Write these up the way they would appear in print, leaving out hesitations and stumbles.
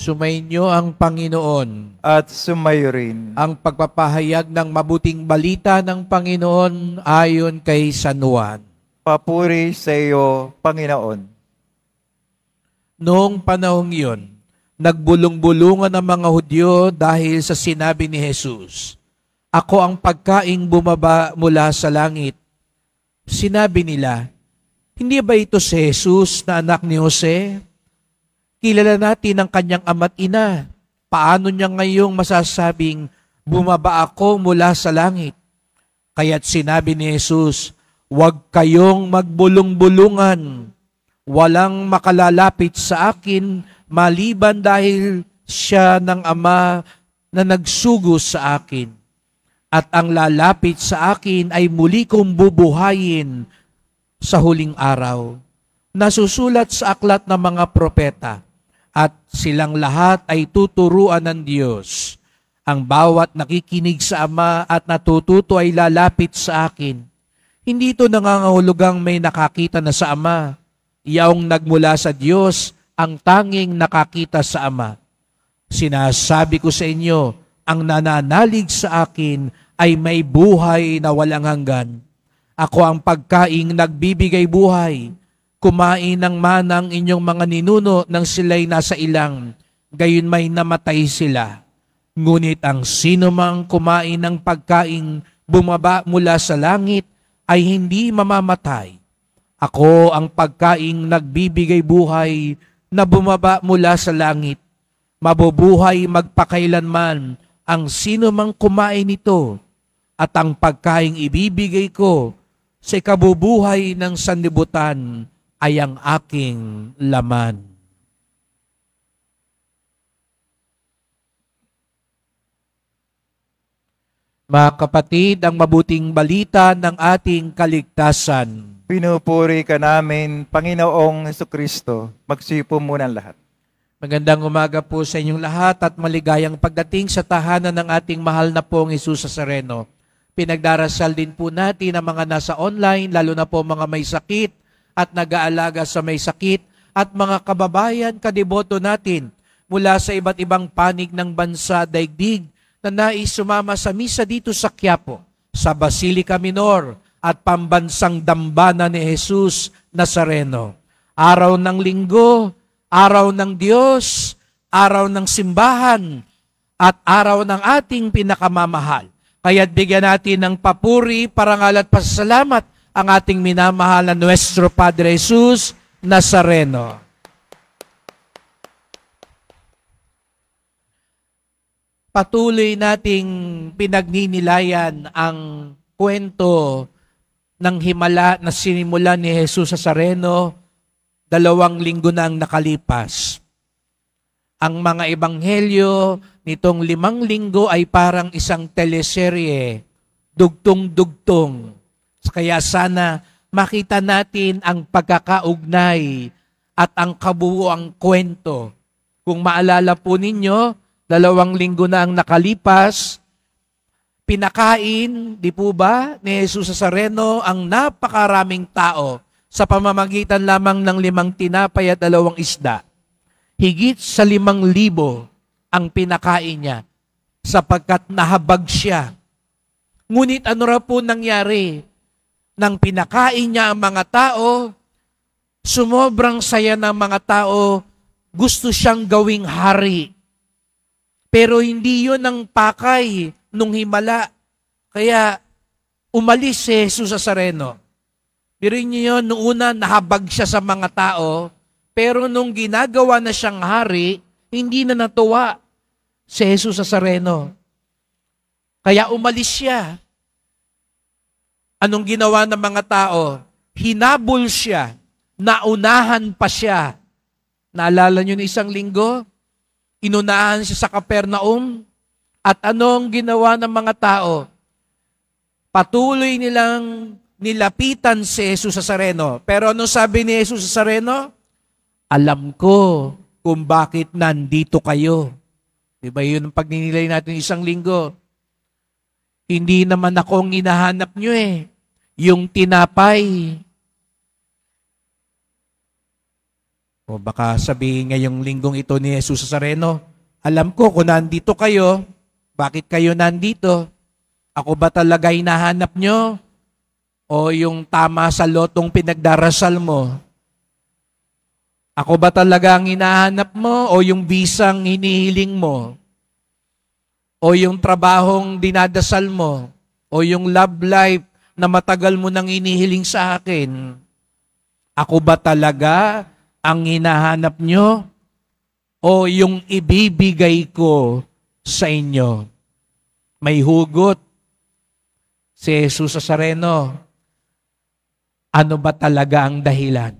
Sumainyo ang Panginoon. At sumayo rin. Ang pagpapahayag ng mabuting balita ng Panginoon ayon kay San Juan. Papuri sa iyo, Panginoon. Noong panahong iyon, nagbulong-bulungan ang mga Hudyo dahil sa sinabi ni Jesus, "Ako ang pagkaing bumaba mula sa langit." Sinabi nila, "Hindi ba ito si Jesus na anak ni Jose? Kilala natin ang kanyang ama't ina. Paano niya ngayong masasabing, 'Bumaba ako mula sa langit'?" Kaya't sinabi ni Jesus, "Huwag kayong magbulong-bulungan. Walang makalalapit sa akin maliban dahil siya ng Ama na nagsugo sa akin. At ang lalapit sa akin ay muli kong bubuhayin sa huling araw." Nasusulat sa aklat ng mga propeta, at silang lahat ay tuturuan ng Diyos. Ang bawat nakikinig sa Ama at natututo ay lalapit sa akin. Hindi ito nangangahulugang may nakakita na sa Ama. Yaong nagmula sa Diyos ang tanging nakakita sa Ama. Sinasabi ko sa inyo, ang nananalig sa akin ay may buhay na walang hanggan. Ako ang pagkaing nagbibigay buhay. Kumain ng manang inyong mga ninuno nang sila'y nasa ilang, gayon may namatay sila. Ngunit ang sino mang kumain ng pagkaing bumaba mula sa langit ay hindi mamamatay. Ako ang pagkaing nagbibigay buhay na bumaba mula sa langit. Mabubuhay magpakailanman ang sino mang kumain nito, at ang pagkaing ibibigay ko sa ikabubuhay ng sanlibutan ay ang aking laman. Mga kapatid, ang mabuting balita ng ating kaligtasan. Pinupuri ka namin, Panginoong Jesucristo. Magsipo muna ang lahat. Magandang umaga po sa inyong lahat at maligayang pagdating sa tahanan ng ating mahal na pong Jesus Nazareno. Pinagdarasal din po natin ang mga nasa online, lalo na po mga may sakit at nag-aalaga sa may sakit, at mga kababayan, kadeboto natin mula sa iba't ibang panig ng bansa, daigdig, na nais sumama sa misa dito sa Quiapo, sa Basilica Minor at pambansang dambana ni Jesus Nazareno. Araw ng linggo, araw ng Diyos, araw ng simbahan, at araw ng ating pinakamamahal. Kaya't bigyan natin ng papuri, parangal at pasasalamat ang ating minamahal na Nuestro Padre Jesus Nazareno. Patuloy nating pinagninilayan ang kwento ng himala na sinimulan ni Jesus Nazareno 2 linggo nang nakalipas. Ang mga ebanghelyo nitong 5 linggo ay parang isang teleserye, dugtong-dugtong. Kaya sana makita natin ang pagkakaugnay at ang kabuuang kwento. Kung maalala po ninyo, 2 linggo na ang nakalipas, pinakain, di po ba, ni Jesus Nazareno ang napakaraming tao sa pamamagitan lamang ng 5 tinapay at 2 isda. Higit sa 5,000 ang pinakain niya sapagkat nahabag siya. Ngunit ano raw po nangyari? Nang pinakain niya ang mga tao, sumobrang saya ng mga tao, gusto siyang gawing hari. Pero hindi yun ang pakay nung himala. Kaya umalis si Jesus Nazareno. Pero niyo yun, noong una nahabag siya sa mga tao, pero nung ginagawa na siyang hari, hindi na natuwa si Jesus Nazareno. Kaya umalis siya. Anong ginawa ng mga tao? Hinabol siya. Naunahan pa siya. Naalala niyo na 1 linggo? Inunahan siya sa Capernaum. At anong ginawa ng mga tao? Patuloy nilang nilapitan si Jesus Nazareno. Pero anong sabi ni Jesus Nazareno? Alam ko kung bakit nandito kayo. Diba yun ang pagninilay natin 1 linggo? Hindi naman ako ang hinahanap nyo eh. Yung tinapay. O baka sabihin ngayong linggong ito ni Jesus Nazareno, alam ko kung nandito kayo, bakit kayo nandito? Ako ba talaga hinahanap nyo? O yung tama sa lotong pinagdarasal mo? Ako ba talaga ang hinahanap mo? O yung bisang hinihiling mo? O yung trabahong dinadasal mo? O yung love life na matagal mo nang hinihiling sa akin? Ako ba talaga ang hinahanap nyo o yung ibibigay ko sa inyo? May hugot si Jesus Nazareno. Ano ba talaga ang dahilan?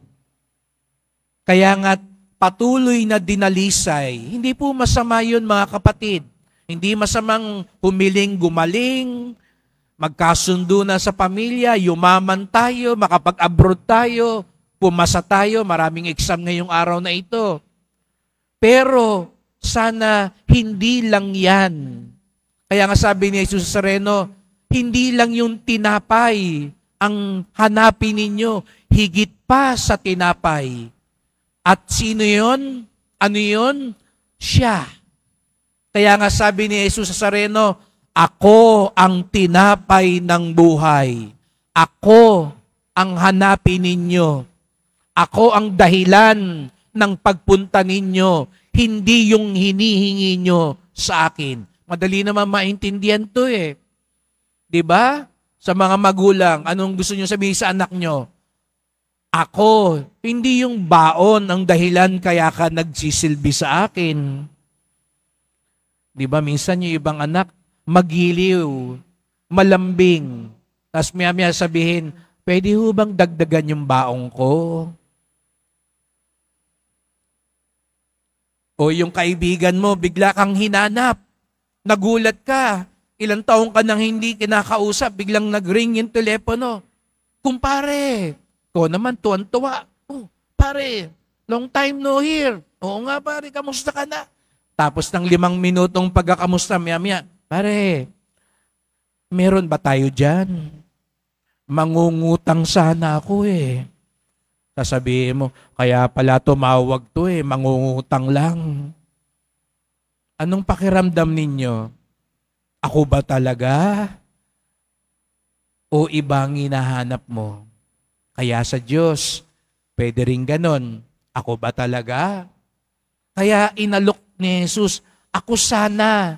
Kaya nga patuloy na dinalisay. Hindi po masama yun mga kapatid. Hindi masamang humiling gumaling, magkasundo na sa pamilya, yumaman tayo, makapag-abroad tayo, pumasa tayo, maraming exam ngayong araw na ito. Pero sana hindi lang yan. Kaya nga sabi ni Jesus Nazareno, hindi lang yung tinapay ang hanapin ninyo, higit pa sa tinapay. At sino yun? Ano yun? Siya. Kaya nga sabi ni Jesus Nazareno, ako ang tinapay ng buhay. Ako ang hanapin ninyo. Ako ang dahilan ng pagpunta ninyo, hindi yung hinihingi nyo sa akin. Madali naman maintindihan to eh. 'Di ba? Sa mga magulang, anong gusto nyo sabihin sa anak nyo? Ako, hindi yung baon ang dahilan kaya ka nagsisilbi sa akin. 'Di ba? Minsan yung ibang anak, magiliw, malambing. Tapos maya-maya sabihin, pwede ho bang dagdagan yung baong ko? O yung kaibigan mo, bigla kang hinanap. Nagulat ka. Ilang taong ka nang hindi kinakausap, biglang nag-ring yung telepono. Kumpare, ko naman tuwan-tuwa. Oh, pare, long time no hear. Oo nga pare, kamusta ka na? Tapos ng 5 minutong pagkakamusta, maya-maya, pare, meron ba tayo dyan? Mangungutang sana ako eh. Sasabihin mo, kaya pala tumawag to eh, mangungutang lang. Anong pakiramdam ninyo? Ako ba talaga? O ibang hinahanap mo? Kaya sa Diyos, pwede rin ganon. Ako ba talaga? Kaya inalok ni Jesus, ako sana.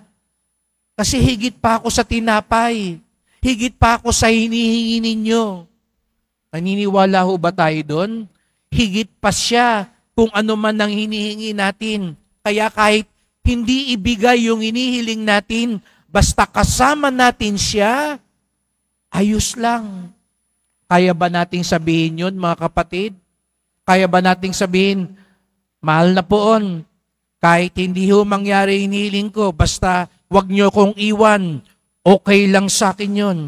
Kasi higit pa ako sa tinapay. Higit pa ako sa hinihingi ninyo. Naniniwala ho ba tayo doon? Higit pa siya kung ano man ang hinihingi natin. Kaya kahit hindi ibigay yung hinihiling natin, basta kasama natin siya, ayos lang. Kaya ba nating sabihin yun, mga kapatid? Kaya ba nating sabihin, mahal na poon, kahit hindi ho mangyari hinihiling ko, basta wag nyo kong iwan, okay lang sa akin yun.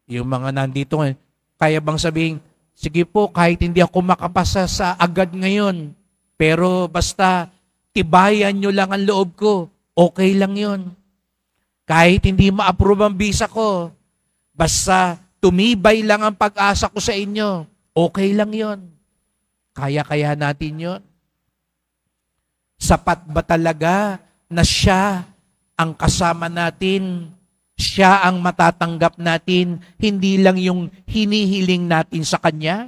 Yung mga nandito, kaya bang sabihin, sige po, kahit hindi ako makapasa sa agad ngayon, pero basta tibayan nyo lang ang loob ko, okay lang yun. Kahit hindi ma-approve ang visa ko, basta tumibay lang ang pag-asa ko sa inyo, okay lang yun. Kaya-kaya natin yun. Sapat ba talaga na siya ang kasama natin? Siya ang matatanggap natin, hindi lang yung hinihiling natin sa Kanya?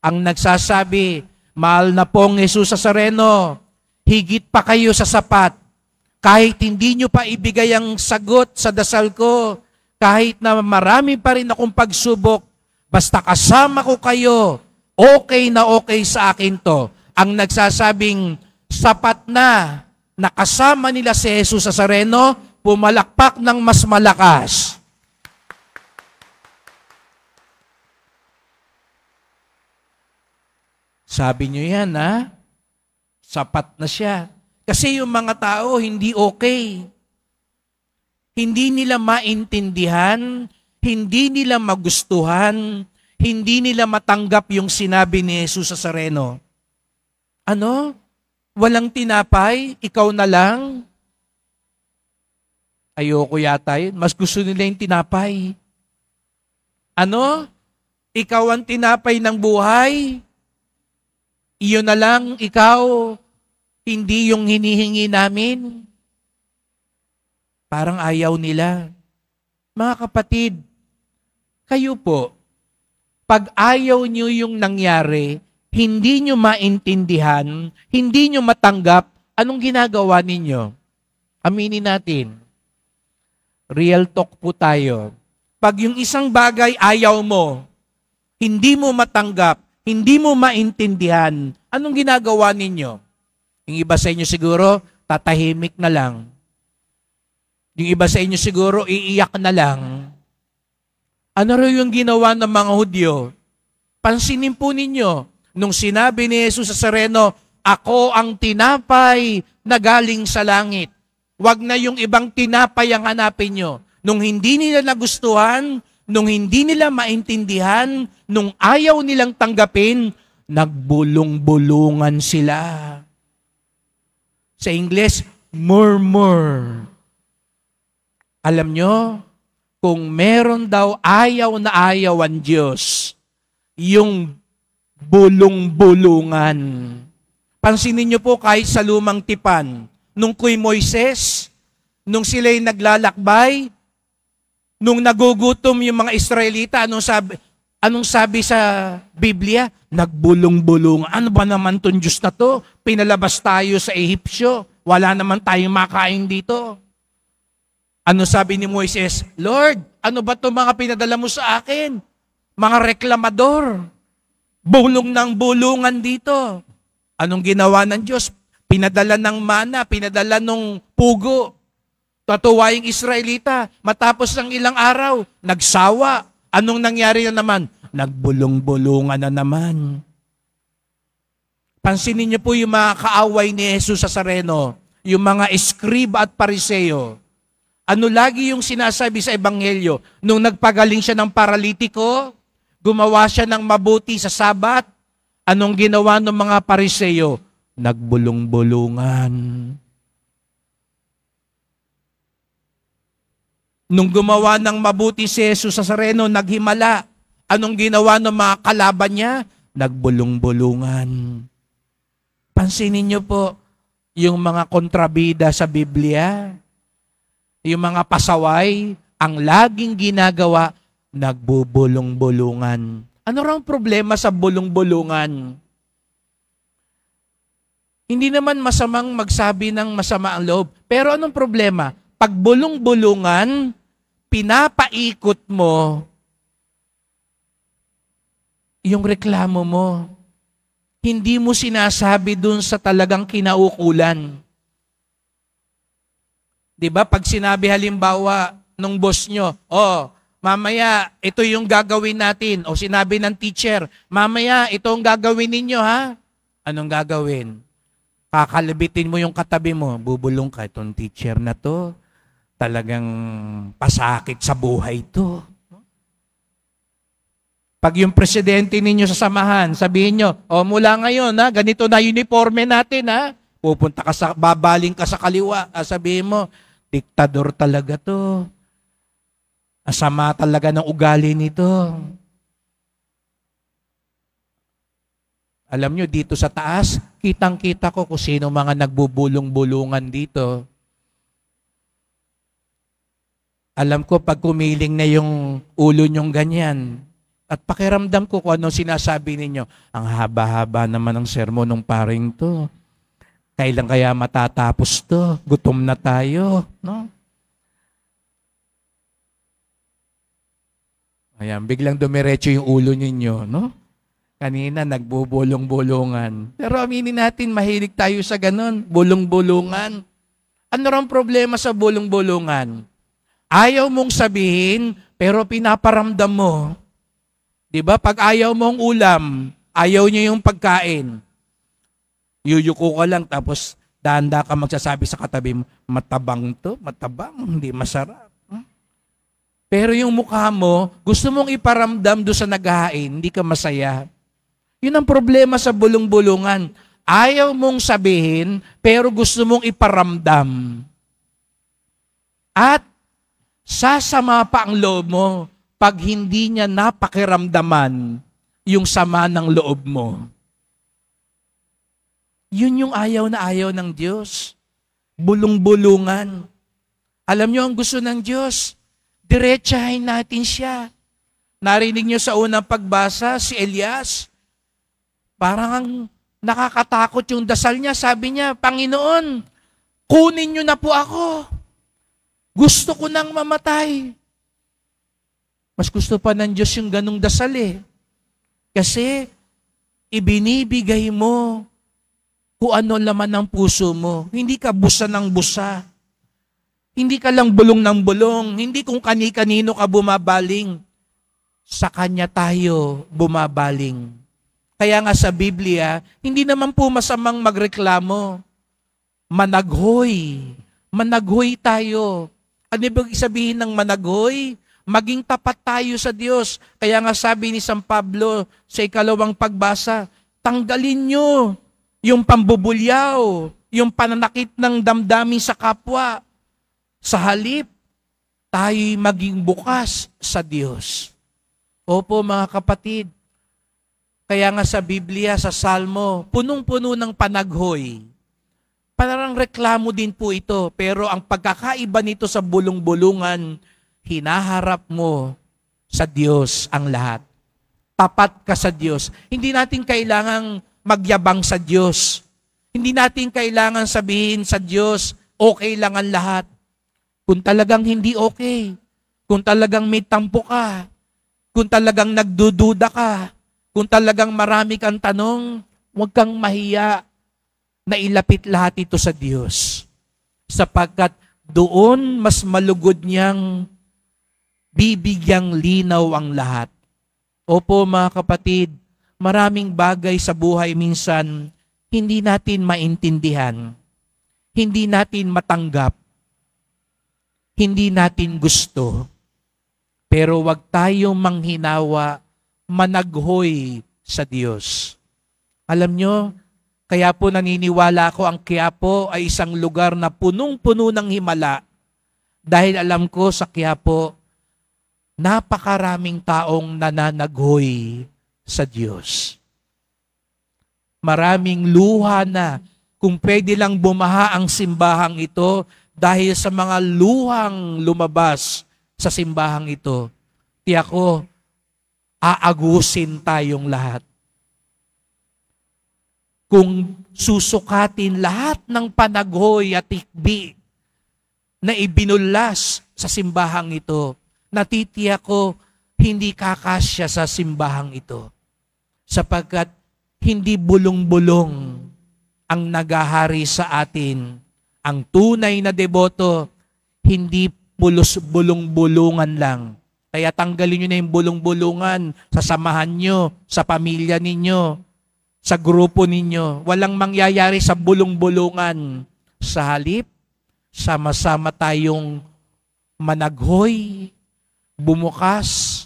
Ang nagsasabi, mahal na pong Jesus Nazareno, higit pa kayo sa sapat. Kahit hindi nyo pa ibigay ang sagot sa dasal ko, kahit na marami pa rin akong pagsubok, basta kasama ko kayo, okay na okay sa akin to. Ang nagsasabing, sapat na nakasama nila si Jesus Nazareno, pumalakpak ng mas malakas. Sabi nyo yan, ha? Sapat na siya. Kasi yung mga tao, hindi okay. Hindi nila maintindihan, hindi nila magustuhan, hindi nila matanggap yung sinabi ni Jesus Nazareno. Ano? Walang tinapay? Ikaw na lang? Ayoko yata yun. Mas gusto nila yung tinapay. Ano? Ikaw ang tinapay ng buhay? Iyon na lang, ikaw, hindi yung hinihingi namin. Parang ayaw nila. Mga kapatid, kayo po, pag ayaw nyo yung nangyari, hindi nyo maintindihan, hindi nyo matanggap, anong ginagawa ninyo? Aminin natin. Real talk po tayo. Pag yung isang bagay ayaw mo, hindi mo matanggap, hindi mo maintindihan, anong ginagawa ninyo? Yung iba sa inyo siguro, tatahimik na lang. Yung iba sa inyo siguro, iiyak na lang. Ano rin yung ginawa ng mga Hudyo? Pansinin po ninyo, nung sinabi ni Jesus sa Sareno, ako ang tinapay na galing sa langit. Wag na yung ibang tinapay ang hanapin nyo. Nung hindi nila nagustuhan, nung hindi nila maintindihan, nung ayaw nilang tanggapin, nagbulong-bulungan sila. Sa Ingles, murmur. Alam nyo, kung meron daw ayaw na ayaw ang Diyos, yung bulong-bulungan. Pansinin nyo po kahit sa lumang tipan, nung kay Moises, nung sila'y naglalakbay, nung nagugutom yung mga Israelita, anong sabi sa Biblia? Nagbulong-bulungan. Ano ba naman tong Diyos na to? Pinalabas tayo sa Ehipsyo. Wala naman tayong makain dito. Ano sabi ni Moises? Lord, ano ba itong mga pinadala mo sa akin? Mga reklamador. Bulong ng bulungan dito. Anong ginawa ng Diyos? Pinadala ng mana, pinadala ng pugo. Tatuwa yung Israelita. Matapos ng ilang araw, nagsawa. Anong nangyari na naman? Nagbulong-bulungan na naman. Pansinin niyo po yung mga kaaway ni Jesus sa Sareno, yung mga Eskriba at Pariseo. Ano lagi yung sinasabi sa Ebanghelyo? Nung nagpagaling siya ng paralitiko, gumawa siya ng mabuti sa Sabat, anong ginawa ng mga Pariseo? Nagbulong-bulungan. Nung gumawa ng mabuti si Jesus sa Sareno, naghimala. Anong ginawa ng mga kalaban niya? Nagbulong-bulungan. Pansinin niyo po, yung mga kontrabida sa Biblia, yung mga pasaway, ang laging ginagawa, nagbubulong-bulungan. Ano raw problema sa bulong-bulungan? Hindi naman masamang magsabi ng masama ang loob. Pero anong problema? Pag bulong-bulungan, pinapaikot mo yung reklamo mo. Hindi mo sinasabi dun sa talagang kinaukulan. Diba? Pag sinabi halimbawa nung boss nyo, mamaya ito yung gagawin natin. O sinabi ng teacher, mamaya ito ang gagawin ninyo ha. Anong gagawin? Kakalabitin mo yung katabi mo. Bubulong ka, itong teacher na to. Talagang pasakit sa buhay to. Pag yung presidente ninyo sa samahan, sabihin nyo, mula ngayon ha, ganito na uniforme natin ha. Pupunta ka babaling ka sa kaliwa. Sabihin mo, diktador talaga to. Asama talaga ng ugali nito. Alam nyo, dito sa taas, kitang-kita ko kung sino mga nagbubulong-bulungan dito. Alam ko, pag kumiling na yung ulo nyong ganyan, at pakiramdam ko kung anong sinasabi ninyo, ang haba-haba naman ng sermon ng paring to. Kailan kaya matatapos to? Gutom na tayo, no? Ayan, biglang dumiretso yung ulo ninyo, no? Kanina, nagbubulong-bulungan. Pero aminin natin, mahilig tayo sa ganun, bulong-bulungan. Ano rang problema sa bulong-bulungan? Ayaw mong sabihin, pero pinaparamdam mo. Diba? Pag ayaw mong ulam, ayaw niyo yung pagkain. Yuyuko ka lang, tapos danda ka magsasabi sa katabi mo, matabang to, matabang, hindi masarap. Pero yung mukha mo, gusto mong iparamdam doon sa naghahain, hindi ka masaya. Yun ang problema sa bulong-bulungan. Ayaw mong sabihin, pero gusto mong iparamdam. At sasama pa ang loob mo pag hindi niya napakiramdaman yung sama ng loob mo. Yun yung ayaw na ayaw ng Diyos. Bulong-bulungan. Alam nyo ang gusto ng Diyos? Diretsahin natin siya. Narinig nyo sa unang pagbasa, si Elias, parang nakakatakot yung dasal niya. Sabi niya, Panginoon, kunin nyo na po ako. Gusto ko nang mamatay. Mas gusto pa ng Diyos yung ganong dasal eh. Kasi ibinibigay mo kung ano laman ng puso mo. Hindi ka busa ng busa. Hindi ka lang bulong ng bulong. Hindi kung kani-kanino ka bumabaling. Sa Kanya tayo bumabaling. Kaya nga sa Biblia, hindi naman po masamang magreklamo. Managhoy. Managhoy tayo. Ano ibig sabihin ng managhoy? Maging tapat tayo sa Diyos. Kaya nga sabi ni San Pablo sa ikalawang pagbasa, tanggalin nyo yung pambubulyaw, yung pananakit ng damdamin sa kapwa. Sa halip, tayo'y maging bukas sa Diyos. Opo mga kapatid, kaya nga sa Biblia, sa Salmo, punong-puno ng panaghoy. Parang reklamo din po ito, pero ang pagkakaiba nito sa bulong-bulungan, hinaharap mo sa Diyos ang lahat. Tapat ka sa Diyos. Hindi natin kailangang magyabang sa Diyos. Hindi natin kailangan sabihin sa Diyos, okay lang ang lahat. Kung talagang hindi okay, kung talagang may tampo ka, kung talagang nagdududa ka, kung talagang marami kang tanong, huwag kang mahiya na ilapit lahat ito sa Diyos. Sapagkat doon mas malugod niyang bibigyang linaw ang lahat. Opo mga kapatid, maraming bagay sa buhay minsan hindi natin maintindihan, hindi natin matanggap, hindi natin gusto. Pero wag tayong manghinawa, managhoy sa Diyos. Alam nyo, kaya po naniniwala ko ang Quiapo ay isang lugar na punong-puno ng himala dahil alam ko sa Quiapo, napakaraming taong nananaghoy sa Diyos. Maraming luha na kung pwede lang bumaha ang simbahang ito dahil sa mga luhang lumabas sa simbahang ito. Tiyak ko, aagusin tayong lahat. Kung susukatin lahat ng panaghoy at tikbi na ibinullas sa simbahang ito, natitiyak ko, hindi kakasya sa simbahang ito. Sapagkat hindi bulong-bulong ang nagahari sa atin. Ang tunay na deboto, hindi pulos bulong-bulungan lang. Kaya tanggalin nyo na yung bulong-bulungan sa samahan nyo, sa pamilya ninyo, sa grupo ninyo. Walang mangyayari sa bulong-bulungan. Sa halip, sama-sama tayong managhoy, bumukas,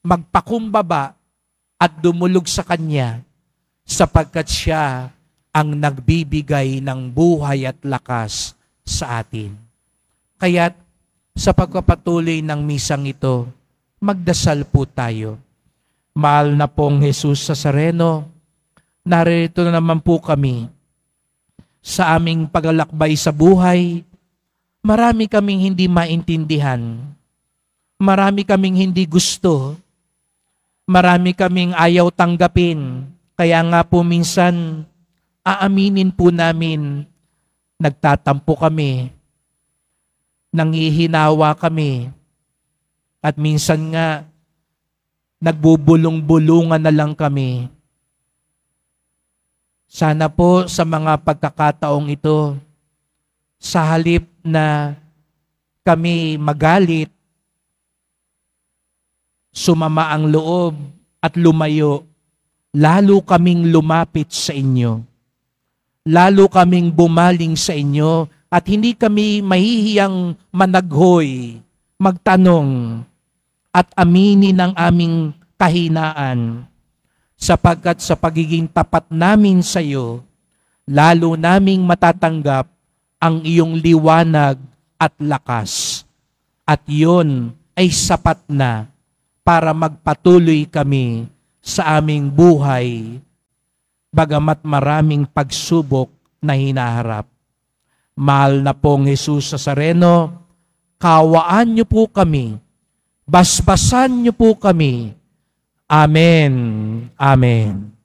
magpakumbaba, at dumulog sa Kanya, sapagkat Siya ang nagbibigay ng buhay at lakas sa atin. Kaya sa pagpapatuloy ng misang ito, magdasal po tayo. Mahal na pong Jesus Nazareno, narito na naman po kami sa aming paglalakbay sa buhay. Marami kaming hindi maintindihan. Marami kaming hindi gusto. Marami kaming ayaw tanggapin. Kaya nga po minsan, aaminin po namin, nagtatampo kami, nangihinawa kami, at minsan nga, nagbubulong-bulungan na lang kami. Sana po sa mga pagkakataong ito, sa halip na kami magalit, sumama ang loob at lumayo, lalo kaming lumapit sa inyo. Lalo kaming bumaling sa inyo at hindi kami mahihiyang managhoy, magtanong at aminin ang aming kahinaan. Sapagkat sa pagiging tapat namin sa iyo, lalo naming matatanggap ang iyong liwanag at lakas. At iyon ay sapat na para magpatuloy kami sa aming buhay, bagamat maraming pagsubok na hinaharap. Mahal na pong Jesus Nazareno, kawaan niyo po kami, basbasan niyo po kami. Amen. Amen.